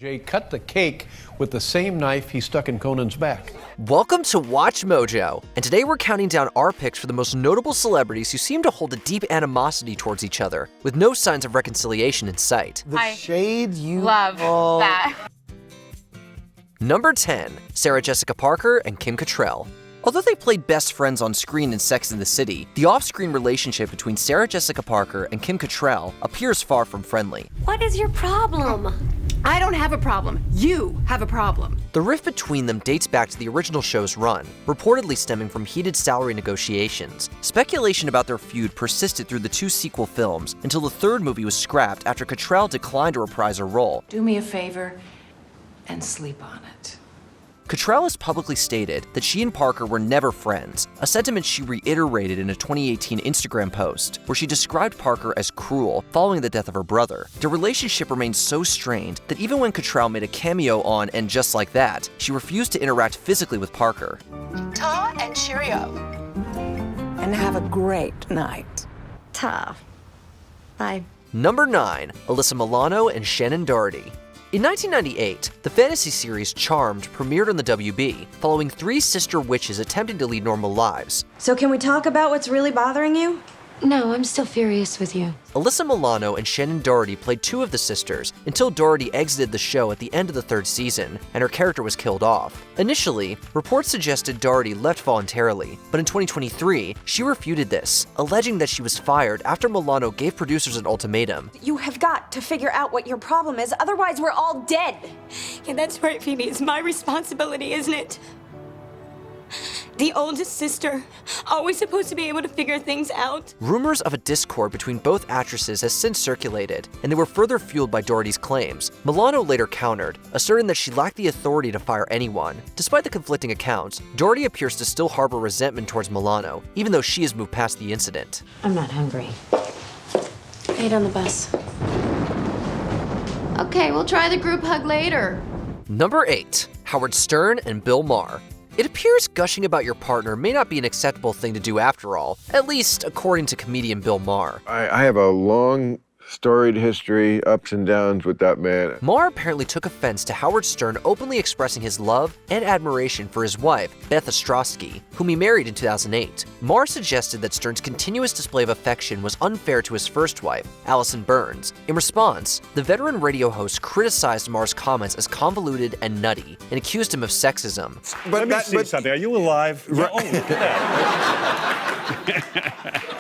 Jay cut the cake with the same knife he stuck in Conan's back. Welcome to Watch Mojo, and today we're counting down our picks for the most notable celebrities who seem to hold a deep animosity towards each other, with no signs of reconciliation in sight. The shade you love that. Number 10, Sarah Jessica Parker and Kim Cattrall. Although they played best friends on screen in Sex and the City, the off-screen relationship between Sarah Jessica Parker and Kim Cattrall appears far from friendly. What is your problem? I don't have a problem. You have a problem. The rift between them dates back to the original show's run, reportedly stemming from heated salary negotiations. Speculation about their feud persisted through the two sequel films until the third movie was scrapped after Cattrall declined to reprise her role. Do me a favor and sleep on it. Cattrall has publicly stated that she and Parker were never friends, a sentiment she reiterated in a 2018 Instagram post, where she described Parker as cruel following the death of her brother. Their relationship remained so strained that even when Cattrall made a cameo on And Just Like That, she refused to interact physically with Parker. Ta and cheerio. And have a great night. Ta. Bye. Number 9, Alyssa Milano and Shannon Doherty. In 1998, the fantasy series Charmed premiered on the WB, following three sister witches attempting to lead normal lives. So can we talk about what's really bothering you? No, I'm still furious with you. Alyssa Milano and Shannon Doherty played two of the sisters until Doherty exited the show at the end of the third season, and her character was killed off. Initially, reports suggested Doherty left voluntarily, but in 2023, she refuted this, alleging that she was fired after Milano gave producers an ultimatum. You have got to figure out what your problem is, otherwise we're all dead. Yeah, that's right, Phoebe. It's my responsibility, isn't it? The oldest sister, always supposed to be able to figure things out. Rumors of a discord between both actresses has since circulated, and they were further fueled by Doherty's claims. Milano later countered, asserting that she lacked the authority to fire anyone. Despite the conflicting accounts, Doherty appears to still harbor resentment towards Milano, even though she has moved past the incident. I'm not hungry. Wait on the bus. Okay, we'll try the group hug later. Number 8, Howard Stern and Bill Maher. It appears gushing about your partner may not be an acceptable thing to do after all, at least according to comedian Bill Maher. I have a long, storied history, ups and downs with that man. Maher apparently took offense to Howard Stern openly expressing his love and admiration for his wife, Beth Ostrowski, whom he married in 2008. Maher suggested that Stern's continuous display of affection was unfair to his first wife, Allison Burns. In response, the veteran radio host criticized Maher's comments as convoluted and nutty and accused him of sexism. Let me see something. Are you alive? Right. Oh, look at that.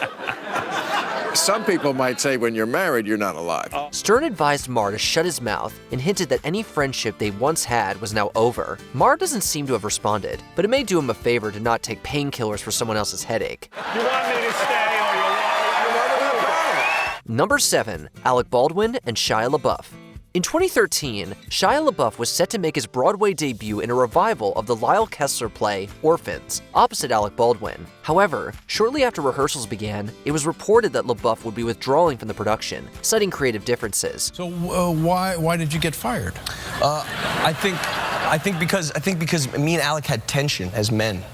Some people might say when you're married, you're not alive. Stern advised Maher to shut his mouth and hinted that any friendship they once had was now over. Maher doesn't seem to have responded, but it may do him a favor to not take painkillers for someone else's headache. You want me to stay or you want me? Number 7, Alec Baldwin and Shia LaBeouf. In 2013, Shia LaBeouf was set to make his Broadway debut in a revival of the Lyle Kessler play Orphans, opposite Alec Baldwin. However, shortly after rehearsals began, it was reported that LaBeouf would be withdrawing from the production, citing creative differences. So why did you get fired? I think because me and Alec had tension as men.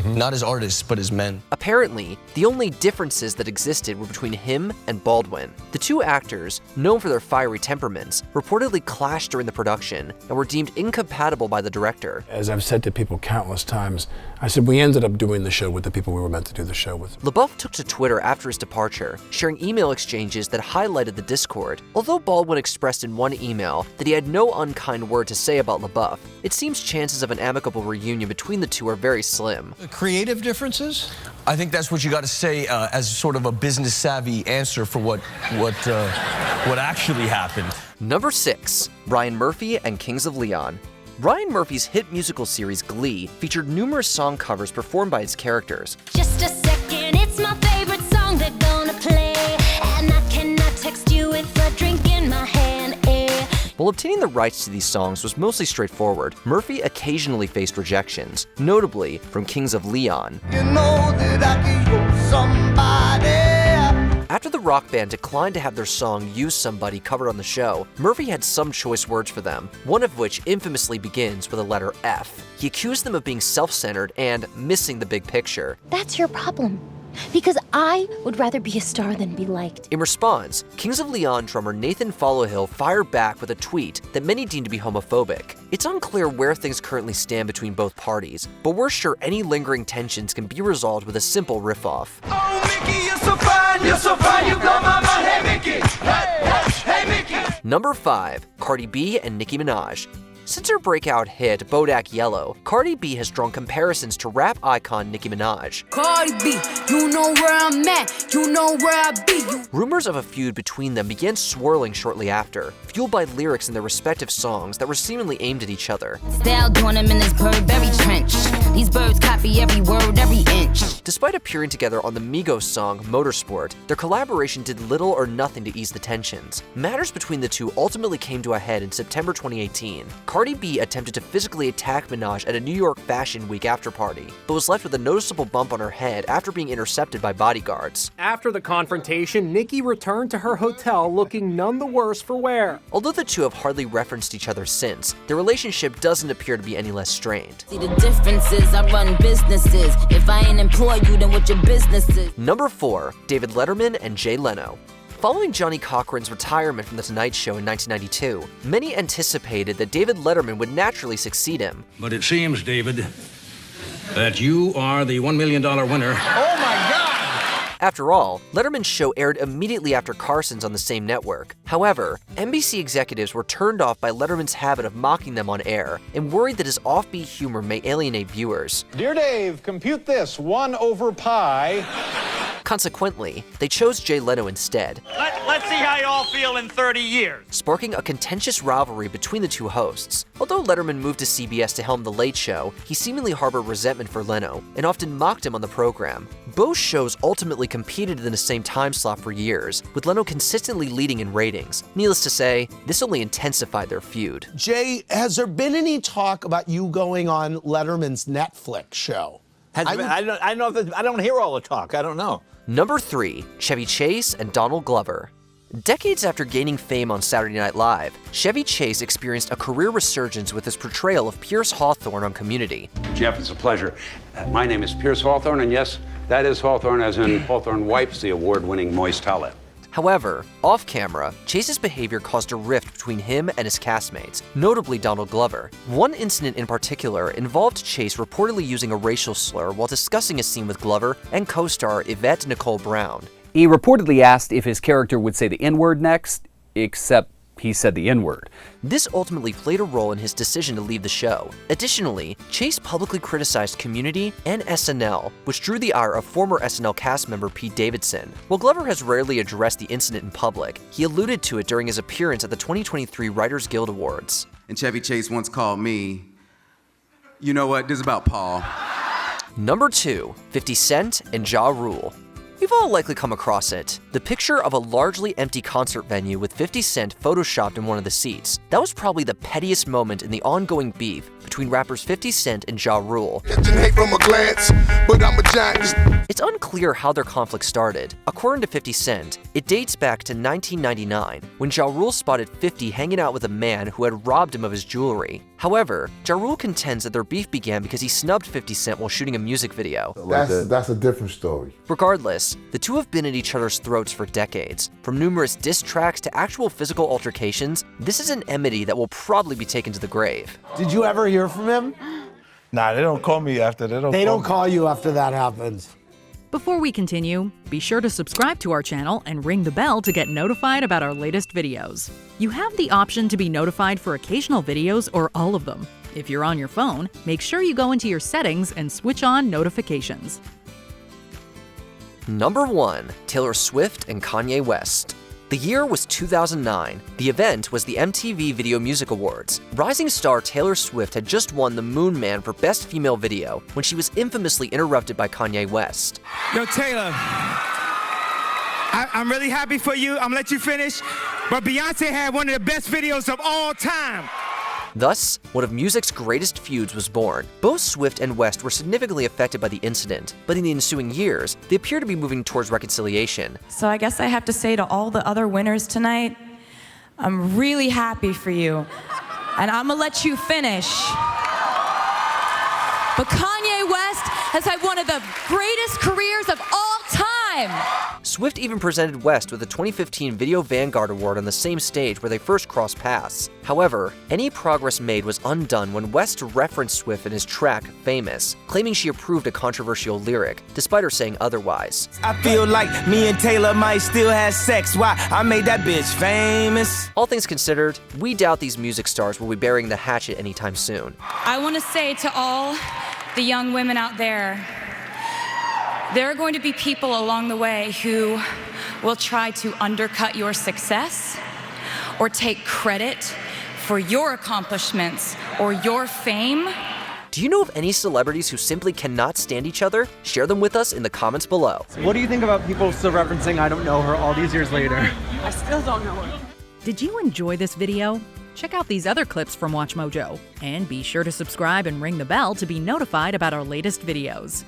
Not as artists, but as men. Apparently, the only differences that existed were between him and Baldwin. The two actors, known for their fiery temperaments, reportedly clashed during the production and were deemed incompatible by the director. As I've said to people countless times, I said we ended up doing the show with the people we were meant to do the show with. LaBeouf took to Twitter after his departure, sharing email exchanges that highlighted the discord. Although Baldwin expressed in one email that he had no unkind word to say about LaBeouf, it seems chances of an amicable reunion between the two are very slim. Creative differences? I think that's what you got to say as sort of a business savvy answer for what actually happened. Number 6, Ryan Murphy and Kings of Leon. Ryan Murphy's hit musical series Glee featured numerous song covers performed by its characters. Just a second, it's my favorite song they're gonna play, and I cannot text you with a drink in my hand. While obtaining the rights to these songs was mostly straightforward, Murphy occasionally faced rejections, notably from Kings of Leon. You know that I can use somebody. After the rock band declined to have their song Use Somebody covered on the show, Murphy had some choice words for them, one of which infamously begins with the letter F. He accused them of being self-centered and missing the big picture. That's your problem. Because I would rather be a star than be liked. In response, Kings of Leon drummer Nathan Followhill fired back with a tweet that many deemed to be homophobic. It's unclear where things currently stand between both parties, but we're sure any lingering tensions can be resolved with a simple riff-off. Oh, Mickey, you're so fine, you blow my mind. Hey, Mickey, hey, Mickey. Number 5, Cardi B and Nicki Minaj. Since her breakout hit, Bodak Yellow, Cardi B has drawn comparisons to rap icon Nicki Minaj. Cardi B, you know where I'm at, you know where I be. Rumors of a feud between them began swirling shortly after, fueled by lyrics in their respective songs that were seemingly aimed at each other. Style doing them in this Burberry trench. These birds copy every word, every inch. Despite appearing together on the Migos song Motorsport, their collaboration did little or nothing to ease the tensions. Matters between the two ultimately came to a head in September 2018. Cardi B attempted to physically attack Minaj at a New York Fashion Week after-party, but was left with a noticeable bump on her head after being intercepted by bodyguards. After the confrontation, Nicki returned to her hotel looking none the worse for wear. Although the two have hardly referenced each other since, their relationship doesn't appear to be any less strained. See the differences, I run businesses. If I ain't employ you, then what your business is? Number 4, David Letterman and Jay Leno. Following Johnny Cochran's retirement from The Tonight Show in 1992, many anticipated that David Letterman would naturally succeed him. But it seems, David, that you are the $1 million winner. Oh my God! After all, Letterman's show aired immediately after Carson's on the same network. However, NBC executives were turned off by Letterman's habit of mocking them on air and worried that his offbeat humor may alienate viewers. Dear Dave, compute this, 1 over pi. Consequently, they chose Jay Leno instead. Let's see how you all feel in 30 years. Sparking a contentious rivalry between the two hosts. Although Letterman moved to CBS to helm The Late Show, he seemingly harbored resentment for Leno and often mocked him on the program. Both shows ultimately competed in the same time slot for years, with Leno consistently leading in ratings. Needless to say, this only intensified their feud. Jay, has there been any talk about you going on Letterman's Netflix show? I don't hear all the talk. I don't know. Number 3, Chevy Chase and Donald Glover. Decades after gaining fame on Saturday Night Live, Chevy Chase experienced a career resurgence with his portrayal of Pierce Hawthorne on Community. Jeff, it's a pleasure. My name is Pierce Hawthorne, and yes, that is Hawthorne, as in Hawthorne wipes the award-winning moist towelette. However, off-camera, Chase's behavior caused a rift between him and his castmates, notably Donald Glover. One incident in particular involved Chase reportedly using a racial slur while discussing a scene with Glover and co-star Yvette Nicole Brown. He reportedly asked if his character would say the N-word next, except he said the N-word. This ultimately played a role in his decision to leave the show. Additionally, Chase publicly criticized Community and SNL, which drew the ire of former SNL cast member Pete Davidson. While Glover has rarely addressed the incident in public, he alluded to it during his appearance at the 2023 Writers Guild Awards. And Chevy Chase once called me, you know what, this is about Paul. Number 2, 50 Cent and Ja Rule. You've all likely come across it. The picture of a largely empty concert venue with 50 Cent photoshopped in one of the seats. That was probably the pettiest moment in the ongoing beef between rappers 50 Cent and Ja Rule. It's unclear how their conflict started. According to 50 Cent, it dates back to 1999, when Ja Rule spotted 50 hanging out with a man who had robbed him of his jewelry. However, Ja Rule contends that their beef began because he snubbed 50 Cent while shooting a music video. That's a different story. Regardless, the two have been at each other's throats for decades. From numerous diss tracks to actual physical altercations, this is an enmity that will probably be taken to the grave. Did you ever hear from him? Nah, they don't call me after. They don't call you after that happens. Before we continue, be sure to subscribe to our channel and ring the bell to get notified about our latest videos. You have the option to be notified for occasional videos or all of them. If you're on your phone, make sure you go into your settings and switch on notifications. Number 1, Taylor Swift and Kanye West. The year was 2009. The event was the MTV Video Music Awards. Rising star Taylor Swift had just won the Moon Man for Best Female Video when she was infamously interrupted by Kanye West. Yo, Taylor, I'm really happy for you. I'm gonna let you finish. But Beyonce had one of the best videos of all time. Thus, one of music's greatest feuds was born. Both Swift and West were significantly affected by the incident, but in the ensuing years, they appear to be moving towards reconciliation. So I guess I have to say to all the other winners tonight, I'm really happy for you, and I'm gonna let you finish. But Kanye West has had one of the greatest careers of all time. time. Swift even presented West with the 2015 Video Vanguard Award on the same stage where they first crossed paths. However, any progress made was undone when West referenced Swift in his track, Famous, claiming she approved a controversial lyric, despite her saying otherwise. I feel like me and Taylor might still have sex. Why? I made that bitch famous. All things considered, we doubt these music stars will be burying the hatchet anytime soon. I want to say to all the young women out there, there are going to be people along the way who will try to undercut your success or take credit for your accomplishments or your fame. Do you know of any celebrities who simply cannot stand each other? Share them with us in the comments below. What do you think about people still referencing I don't know her all these years later? I still don't know her. Did you enjoy this video? Check out these other clips from WatchMojo, and be sure to subscribe and ring the bell to be notified about our latest videos.